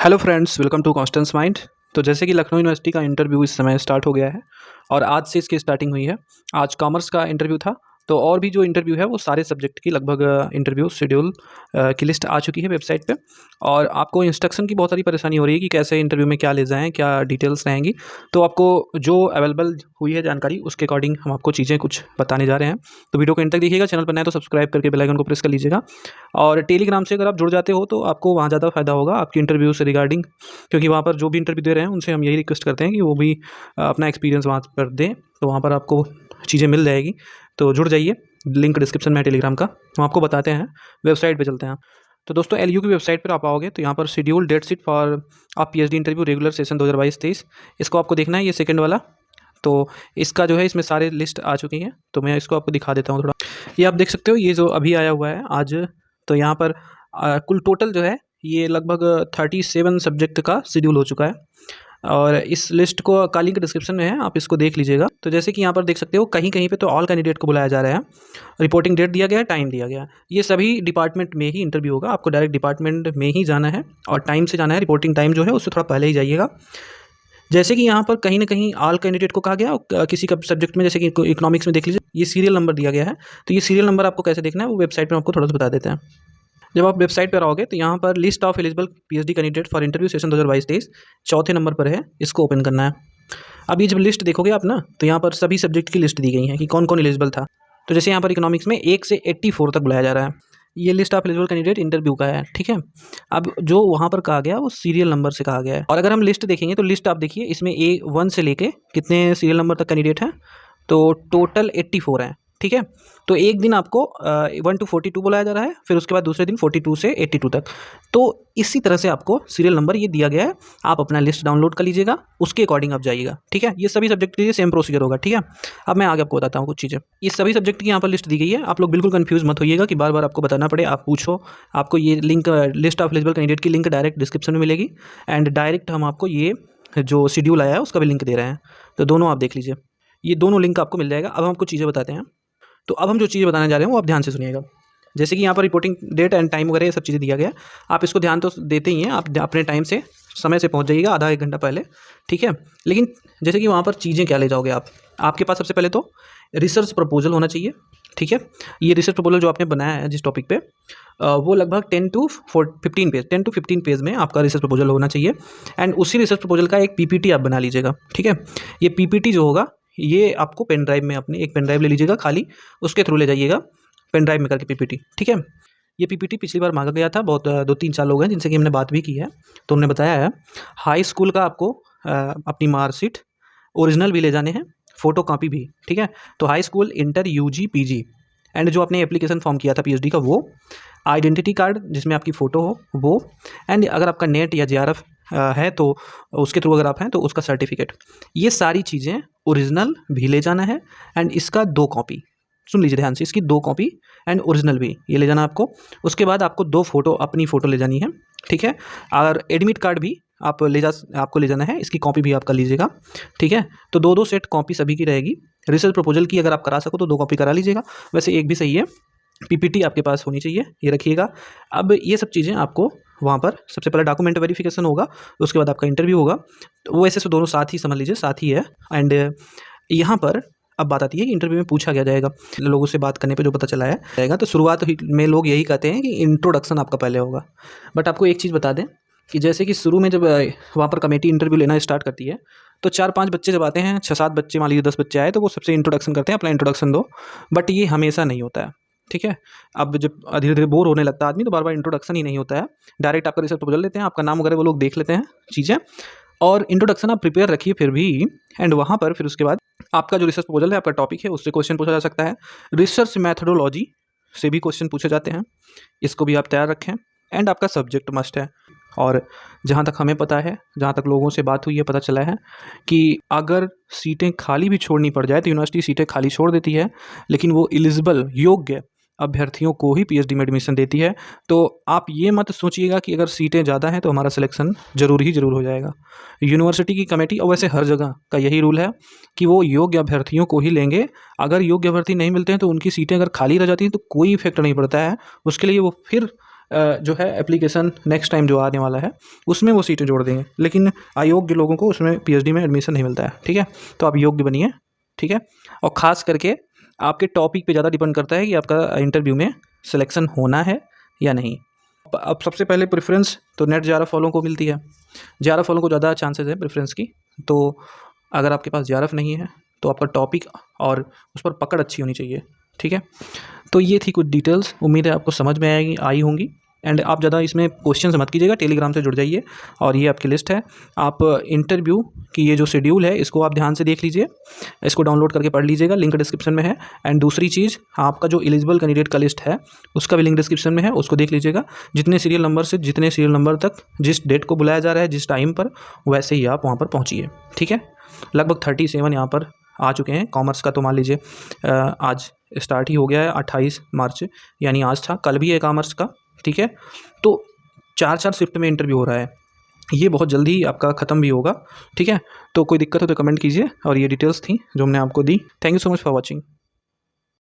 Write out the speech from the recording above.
Hello friends, welcome to Constance Mind. तो जैसे कि लखनऊ यूनिवर्सिटी का इंटरव्यू इस समय स्टार्ट हो गया है और आज से इसकी स्टार्टिंग हुई है। आज कॉमर्स का इंटरव्यू था, तो और भी जो इंटरव्यू है वो सारे सब्जेक्ट की लगभग इंटरव्यू शेड्यूल की लिस्ट आ चुकी है वेबसाइट पे। और आपको इंस्ट्रक्शन की बहुत सारी परेशानी हो रही है कि कैसे इंटरव्यू में क्या ले जाएँ, क्या डिटेल्स रहेंगी। तो आपको जो अवेलेबल हुई है जानकारी उसके अकॉर्डिंग हम आपको चीज़ें कुछ बताने जा रहे हैं। तो वीडियो को एंड तक देखिएगा। चैनल पर नए तो सब्सक्राइब करके बेल आइकन को प्रेस कर लीजिएगा। और टेलीग्राम से अगर आप जुड़ जाते हो तो आपको वहाँ ज़्यादा फ़ायदा होगा आपकी इंटरव्यू से रिगार्डिंग, क्योंकि वहाँ पर जो भी इंटरव्यू दे रहे हैं उनसे हम यही रिक्वेस्ट करते हैं कि वो भी अपना एक्सपीरियंस वहाँ पर दें। तो वहाँ पर आपको चीज़ें मिल जाएगी, तो जुड़ जाइए। लिंक डिस्क्रिप्शन में है टेलीग्राम का। हम आपको बताते हैं, वेबसाइट पे चलते हैं। तो दोस्तों एलयू की वेबसाइट पर आप आओगे तो यहाँ पर शेड्यूल डेट शीट फॉर आप पीएचडी इंटरव्यू रेगुलर सेशन 2022-23 इसको आपको देखना है। ये सेकंड वाला, तो इसका जो है इसमें सारे लिस्ट आ चुकी हैं। तो मैं इसको आपको दिखा देता हूँ थोड़ा। ये आप देख सकते हो, ये जो अभी आया हुआ है आज। तो यहाँ पर कुल टोटल जो है ये लगभग 37 सब्जेक्ट का शेड्यूल हो चुका है। और इस लिस्ट को का लिंक डिस्क्रिप्शन में है, आप इसको देख लीजिएगा। तो जैसे कि यहाँ पर देख सकते हो, कहीं कहीं पे तो ऑल कैंडिडेट को बुलाया जा रहा है। रिपोर्टिंग डेट दिया गया है, टाइम दिया गया है। ये सभी डिपार्टमेंट में ही इंटरव्यू होगा। आपको डायरेक्ट डिपार्टमेंट में ही जाना है और टाइम से जाना है। रिपोर्टिंग टाइम जो है उससे थोड़ा पहले ही जाइएगा। जैसे कि यहाँ पर कहीं ना कहीं ऑल कैंडिडेट को कहा गया और किसी का सब्जेक्ट में, जैसे कि इकोनॉमिक्स में देख लीजिए, ये सीरियल नंबर दिया गया है। तो ये सीरियल नंबर आपको कैसे देखना है वो वेबसाइट में आपको थोड़ा सा बता देते हैं। जब आप वेबसाइट पर आओगे तो यहाँ पर list of eligible PhD candidate for interview session 2022-23 चौथे नंबर पर है, इसको ओपन करना है। अब ये जब लिस्ट देखोगे आप ना, तो यहाँ पर सभी सब्जेक्ट की लिस्ट दी गई है कि कौन कौन एलिजिबल था। तो जैसे यहाँ पर इकोनॉमिक्स में 1 से 84 तक बुलाया जा रहा है। ये list of eligible candidate interview का है, ठीक है। अब जो वहाँ पर कहा गया वो सीरियल नंबर से कहा गया है। और अगर हम लिस्ट देखेंगे तो लिस्ट आप देखिए, इसमें A1 से लेके कितने सीरियल नंबर तक कैंडिडेट हैं, तो टोटल 84 हैं, ठीक है। तो एक दिन आपको 1 to 42 बुलाया जा रहा है, फिर उसके बाद दूसरे दिन 42 से 82 तक। तो इसी तरह से आपको सीरियल नंबर ये दिया गया है। आप अपना लिस्ट डाउनलोड कर लीजिएगा, उसके अकॉर्डिंग आप जाइएगा, ठीक है। ये सभी सब्जेक्ट के लिए सेम प्रोसीजर होगा, ठीक है। अब मैं आगे आपको बताता हूँ कुछ चीज़ें। ये सभी सब्जेक्ट की यहाँ पर लिस्ट दी गई है। आप लोग बिल्कुल कन्फ्यूज मत होइएगा कि बार बार आपको बताना पड़े, आप पूछो। आपको ये link, list of eligible candidate की लिंक डायरेक्ट डिस्क्रिप्शन में मिलेगी। एंड डायरेक्ट हम आपको ये जो शेड्यूल आया है उसका भी लिंक दे रहे हैं। तो दोनों आप देख लीजिए, ये दोनों लिंक आपको मिल जाएगा। अब हम आपको चीज़ें बताते हैं। तो अब हम जो चीज़ें बताने जा रहे हैं वो आप ध्यान से सुनिएगा। जैसे कि यहाँ पर रिपोर्टिंग डेट एंड टाइम वगैरह ये सब चीज़ें दिया गया है। आप इसको ध्यान तो देते ही हैं, आप अपने टाइम से, समय से पहुँच जाइएगा, आधा 1 घंटा पहले, ठीक है। लेकिन जैसे कि वहाँ पर चीज़ें क्या ले जाओगे आप, आपके पास सबसे पहले तो रिसर्च प्रपोजल होना चाहिए, ठीक है। ये रिसर्च प्रपोजल जो आपने बनाया है जिस टॉपिक पे, वो लगभग 10 to 15 पेज, 10 to 15 पेज में आपका रिसर्च प्रपोजल होना चाहिए। एंड उसी रिसर्च प्रपोजल का एक पीपीटी आप बना लीजिएगा, ठीक है। ये पीपीटी जो होगा ये आपको पेन ड्राइव में, अपने एक पेन ड्राइव ले लीजिएगा खाली, उसके थ्रू ले जाइएगा पेन ड्राइव में करके पीपीटी, ठीक है। ये पीपीटी पिछली बार मांगा गया था, बहुत 2-3 लोग हैं जिनसे कि हमने बात भी की है। तो उन्होंने बताया है हाई स्कूल का आपको अपनी मार्कशीट ओरिजिनल भी ले जाने हैं, फ़ोटो कॉपी भी, ठीक है। तो high school, inter, UG, PG, and जो आपने एप्लीकेशन फॉर्म किया था पीएचडी का वो, आइडेंटिटी कार्ड जिसमें आपकी फ़ोटो हो वो, एंड अगर आपका नेट या जेआरएफ है तो उसके थ्रू अगर आप हैं तो उसका सर्टिफिकेट, ये सारी चीज़ें ओरिजिनल भी ले जाना है। एंड इसका 2 कॉपी, सुन लीजिए ध्यान से, इसकी 2 कॉपी एंड ओरिजिनल भी ये ले जाना आपको। उसके बाद आपको 2 फ़ोटो, अपनी फ़ोटो ले जानी है, ठीक है। और एडमिट कार्ड भी आपको ले जाना है, इसकी कॉपी भी आप कर लीजिएगा, ठीक है। तो 2-2 सेट कॉपी सभी की रहेगी। रिसर्च प्रपोजल की अगर आप करा सको तो 2 कॉपी करा लीजिएगा, वैसे एक भी सही है। पीपीटी आपके पास होनी चाहिए, ये रखिएगा। अब ये सब चीज़ें आपको वहाँ पर सबसे पहले डॉक्यूमेंट वेरिफिकेशन होगा, उसके बाद आपका इंटरव्यू होगा। तो वैसे तो दोनों साथ ही समझ लीजिए, साथ ही है। एंड यहाँ पर अब बात आती है कि इंटरव्यू में पूछा क्या जाएगा। लोगों से बात करने पे जो पता चला है जाएगा, तो शुरुआत में लोग यही कहते हैं कि इंट्रोडक्शन आपका पहले होगा। बट आपको एक चीज़ बता दें कि जैसे कि शुरू में जब वहाँ पर कमेटी इंटरव्यू लेना स्टार्ट करती है तो 4-5 बच्चे जब आते हैं, 6-7 बच्चे, मान लीजिए 10 बच्चे आए, तो वो सबसे इंट्रोडक्शन करते हैं, अपना इंट्रोडक्शन दो। बट ये हमेशा नहीं होता है, ठीक है। अब जब धीरे धीरे बोर होने लगता है आदमी तो बार बार इंट्रोडक्शन ही नहीं होता है। डायरेक्ट आपका रिसर्च प्रपोजल लेते हैं, आपका नाम वगैरह वो लोग देख लेते हैं चीज़ें, और इंट्रोडक्शन आप प्रिपेयर रखिए फिर भी। एंड वहाँ पर फिर उसके बाद आपका जो रिसर्च प्रपोजल है, आपका टॉपिक है, उससे क्वेश्चन पूछा जा सकता है। रिसर्च मैथडोलॉजी से भी क्वेश्चन पूछे जाते हैं, इसको भी आप तैयार रखें। एंड आपका सब्जेक्ट मस्ट है। और जहाँ तक हमें पता है, जहाँ तक लोगों से बात हुई है, पता चला है कि अगर सीटें खाली भी छोड़नी पड़ जाए तो यूनिवर्सिटी सीटें खाली छोड़ देती है, लेकिन वो एलिजिबल, योग्य अभ्यर्थियों को ही पीएचडी में एडमिशन देती है। तो आप ये मत सोचिएगा कि अगर सीटें ज़्यादा हैं तो हमारा सिलेक्शन ज़रूर ही ज़रूर हो जाएगा। यूनिवर्सिटी की कमेटी, और वैसे हर जगह का यही रूल है कि वो योग्य अभ्यर्थियों को ही लेंगे। अगर योग्य अभ्यर्थी नहीं मिलते हैं तो उनकी सीटें अगर खाली रह जाती हैं तो कोई इफेक्ट नहीं पड़ता है, उसके लिए वो फिर जो है एप्लीकेशन नेक्स्ट टाइम जो आने वाला है उसमें वो सीटें जोड़ देंगे, लेकिन अयोग्य लोगों को उसमें पीएचडी में एडमिशन नहीं मिलता है। ठीक है, तो आप योग्य बनिए। ठीक है, और ख़ास करके आपके टॉपिक पे ज़्यादा डिपेंड करता है कि आपका इंटरव्यू में सिलेक्शन होना है या नहीं। अब सबसे पहले प्रेफरेंस तो नेट जेआरएफ वालों को मिलती है, जेआरएफ वालों को ज़्यादा चांसेस है प्रेफरेंस की। तो अगर आपके पास जेआरएफ नहीं है तो आपका टॉपिक और उस पर पकड़ अच्छी होनी चाहिए। ठीक है, तो ये थी कुछ डिटेल्स, उम्मीद है आपको समझ में आई होंगी। एंड आप ज़्यादा इसमें क्वेश्चन मत कीजिएगा, टेलीग्राम से जुड़ जाइए। और ये आपकी लिस्ट है, आप इंटरव्यू की ये जो शेड्यूल है इसको आप ध्यान से देख लीजिए, इसको डाउनलोड करके पढ़ लीजिएगा, लिंक डिस्क्रिप्शन में है। एंड दूसरी चीज़, आपका जो एलिजिबल कैंडिडेट का लिस्ट है उसका भी लिंक डिस्क्रिप्शन में है, उसको देख लीजिएगा। जितने सीरियल नंबर से जितने सीरियल नंबर तक जिस डेट को बुलाया जा रहा है, जिस टाइम पर, वैसे ही आप वहाँ पर पहुँचिए। ठीक है, लगभग 37 यहाँ पर आ चुके हैं। कॉमर्स का तो मान लीजिए आज स्टार्ट ही हो गया है, 28 मार्च यानी आज था, कल भी है कॉमर्स का। ठीक है, तो 4 शिफ्ट में इंटरव्यू हो रहा है, ये बहुत जल्दी आपका ख़त्म भी होगा। ठीक है, तो कोई दिक्कत हो तो कमेंट कीजिए। और ये डिटेल्स थी जो हमने आपको दी। Thank you so much for watching.